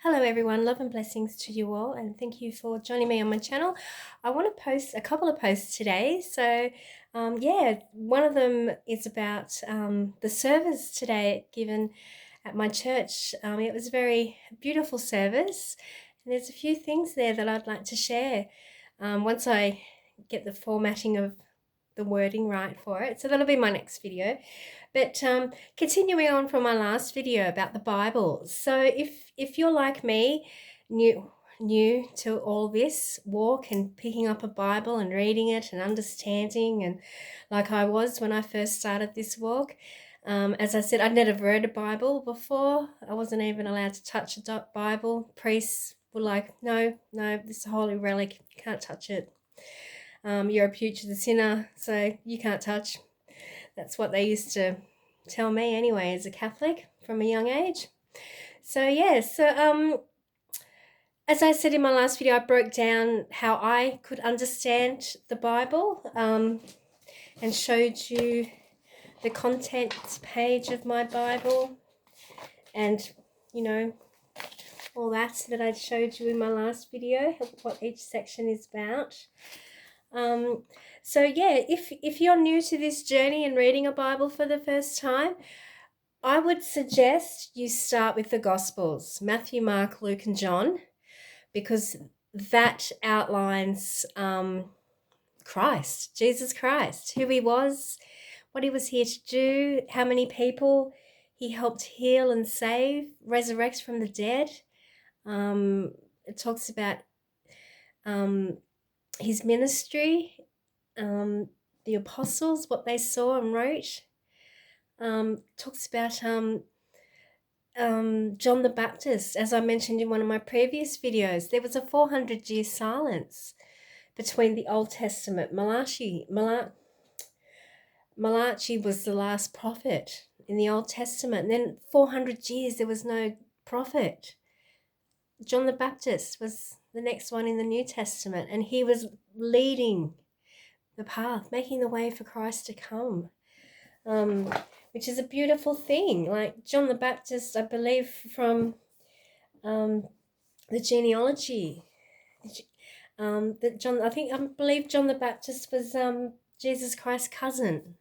Hello everyone, love and blessings to you all, and thank you for joining me on my channel. I want to post a couple of posts today. One of them is about the service today given at my church. It was a very beautiful service, and there's a few things there that I'd like to share once I get the formatting of the wording right for it. So that'll be my next video. But continuing on from my last video about the Bible. So if you're like me, new to all this walk and picking up a Bible and reading it and understanding, and like I was when I first started this walk, as I said, I'd never read a Bible before. I wasn't even allowed to touch a Bible. Priests were like, no, this is a holy relic, you can't touch it. You're a putrid sinner, so you can't touch. That's what they used to tell me anyway as a Catholic from a young age. As I said in my last video, I broke down how I could understand the Bible and showed you the contents page of my Bible and, all that I showed you in my last video, what each section is about. If you're new to this journey and reading a Bible for the first time, I would suggest you start with the Gospels, Matthew, Mark, Luke, and John, because that outlines Christ, Jesus Christ, who he was, what he was here to do, how many people he helped heal and save, resurrect from the dead. It talks about his ministry, the apostles, what they saw and wrote. Talks about John the Baptist. As I mentioned in one of my previous videos, there was a 400-year silence between the Old Testament. Malachi was the last prophet in the Old Testament. And then 400 years there was no prophet. John the Baptist was the next one in the New Testament, and he was leading the path, making the way for Christ to come, which is a beautiful thing. Like John the Baptist, I believe from the genealogy, I believe John the Baptist was Jesus Christ's cousin.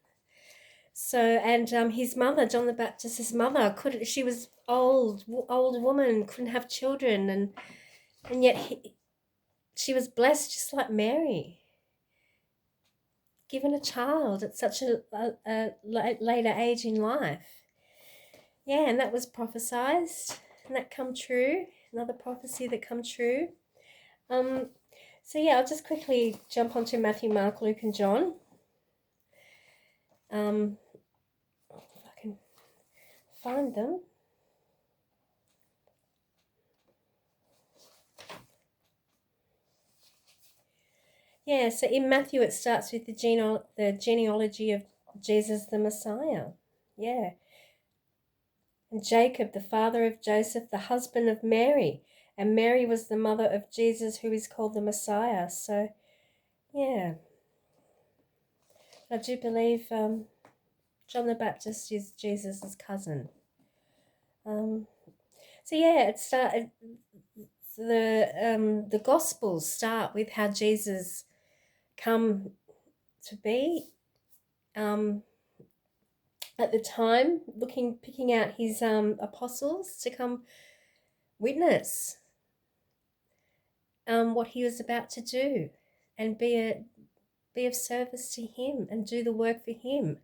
So, and his mother, John the Baptist's mother, she was old woman, couldn't have children, and yet she was blessed just like Mary, given a child at such a later age in life. Yeah, and that was prophesied, and that come true. Another prophecy that come true. I'll just quickly jump onto Matthew, Mark, Luke, and John. If I can find them. Yeah, so in Matthew it starts with the genealogy of Jesus the Messiah. Yeah. And Jacob, the father of Joseph, the husband of Mary. And Mary was the mother of Jesus, who is called the Messiah. So, yeah. I do believe John the Baptist is Jesus' cousin. The Gospels start with how Jesus come to be at the time, picking out his apostles to come witness what he was about to do and be of service to him and do the work for him.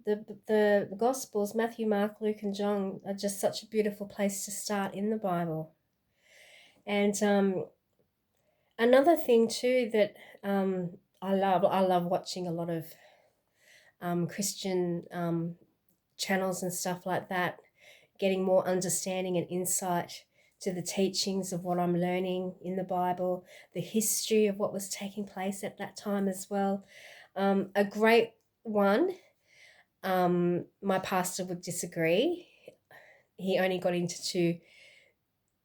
The Gospels, Matthew, Mark, Luke, and John, are just such a beautiful place to start in the Bible. And another thing too that I love watching a lot of Christian channels and stuff like that, getting more understanding and insight to the teachings of what I'm learning in the Bible, the history of what was taking place at that time as well. A great one, my pastor would disagree. He only got into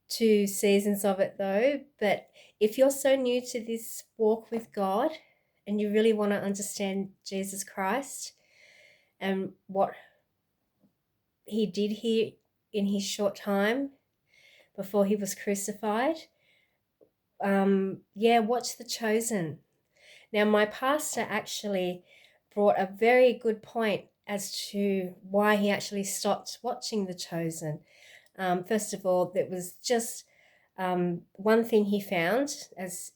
two seasons of it though. But if you're so new to this walk with God and you really want to understand Jesus Christ and what he did hear in his short time before he was crucified. Watch The Chosen. Now, my pastor actually brought a very good point as to why he actually stopped watching The Chosen. First of all, it was just one thing he found, as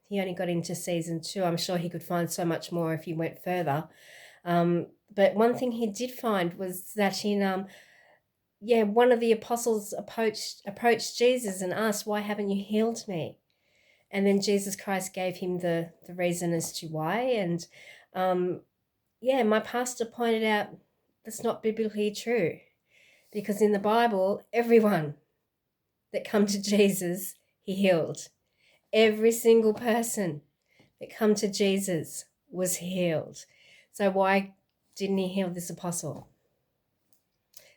he only got into season 2. I'm sure he could find so much more if he went further. But one thing he did find was that one of the apostles approached Jesus and asked, "Why haven't you healed me?" And then Jesus Christ gave him the reason as to why. And my pastor pointed out that's not biblically true, because in the Bible, everyone that come to Jesus, he healed. Every single person that come to Jesus was healed. So why didn't he heal this apostle?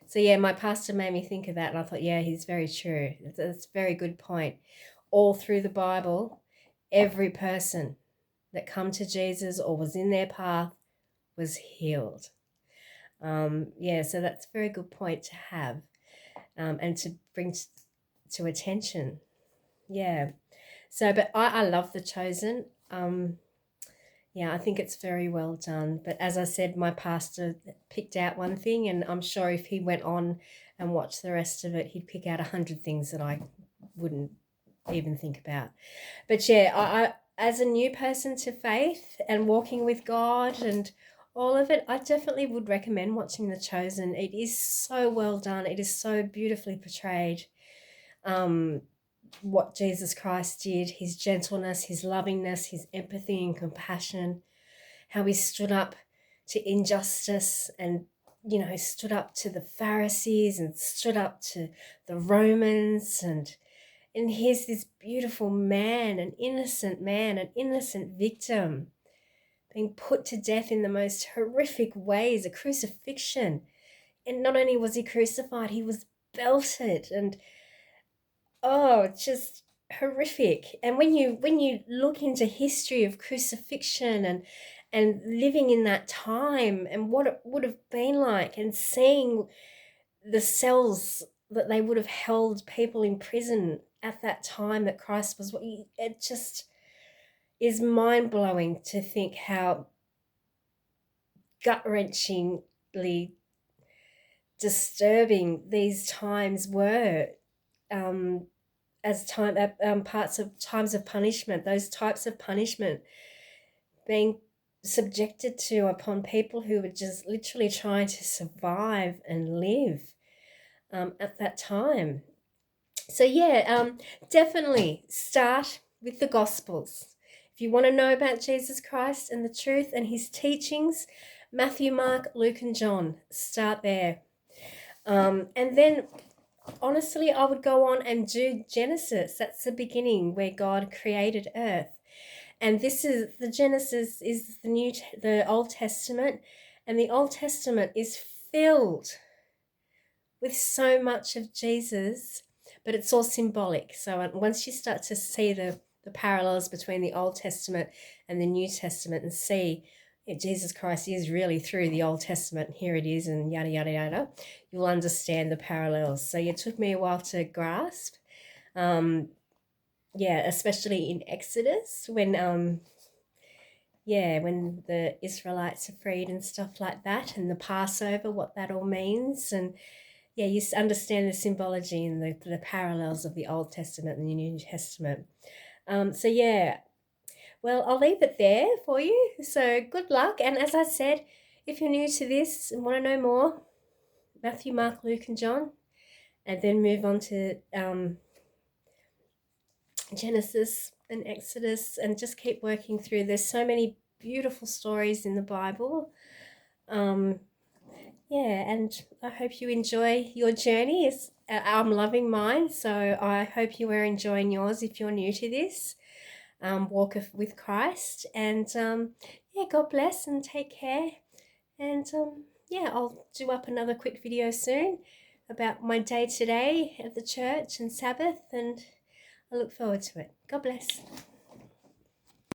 So my pastor made me think of that, and I thought, he's very true. That's a very good point. All through the Bible, every person that come to Jesus or was in their path was healed. So that's a very good point to have, and to bring to attention. But I love The Chosen. I think it's very well done. But as I said, my pastor picked out one thing, and I'm sure if he went on and watched the rest of it, he'd pick out 100 things that I wouldn't even think about. But I as a new person to faith and walking with God and all of it, I definitely would recommend watching The Chosen. It is so well done. It is so beautifully portrayed. What Jesus Christ did, his gentleness, his lovingness, his empathy and compassion, how he stood up to injustice and, stood up to the Pharisees and stood up to the Romans. And here's this beautiful man, an innocent victim, being put to death in the most horrific ways, a crucifixion. And not only was he crucified, he was belted, and just horrific. And when you look into history of crucifixion and living in that time and what it would have been like, and seeing the cells that they would have held people in prison at that time that Christ was, it just is mind-blowing to think how gut-wrenchingly disturbing these times were, as parts of times of punishment, those types of punishment being subjected to upon people who were just literally trying to survive and live at that time. So definitely start with the Gospels. If you want to know about Jesus Christ and the truth and his teachings, Matthew, Mark, Luke, and John, start there. And then honestly, I would go on and do Genesis. That's the beginning where God created earth. And this is the Genesis is the Old Testament, and the Old Testament is filled with so much of Jesus, but it's all symbolic. So once you start to see the parallels between the Old Testament and the New Testament and see Jesus Christ is really through the Old Testament, here it is, and yada, yada, yada, you'll understand the parallels. So it took me a while to grasp, especially in Exodus when the Israelites are freed and stuff like that, and the Passover, what that all means. And you understand the symbology and the parallels of the Old Testament and the New Testament. Well, I'll leave it there for you. So good luck. And as I said, if you're new to this and want to know more, Matthew, Mark, Luke, and John, and then move on to Genesis and Exodus, and just keep working through. There's so many beautiful stories in the Bible. And I hope you enjoy your journey. I'm loving mine, so I hope you are enjoying yours if you're new to this walk with Christ. And God bless and take care. And I'll do up another quick video soon about my day today at the church and Sabbath, and I look forward to it. God bless.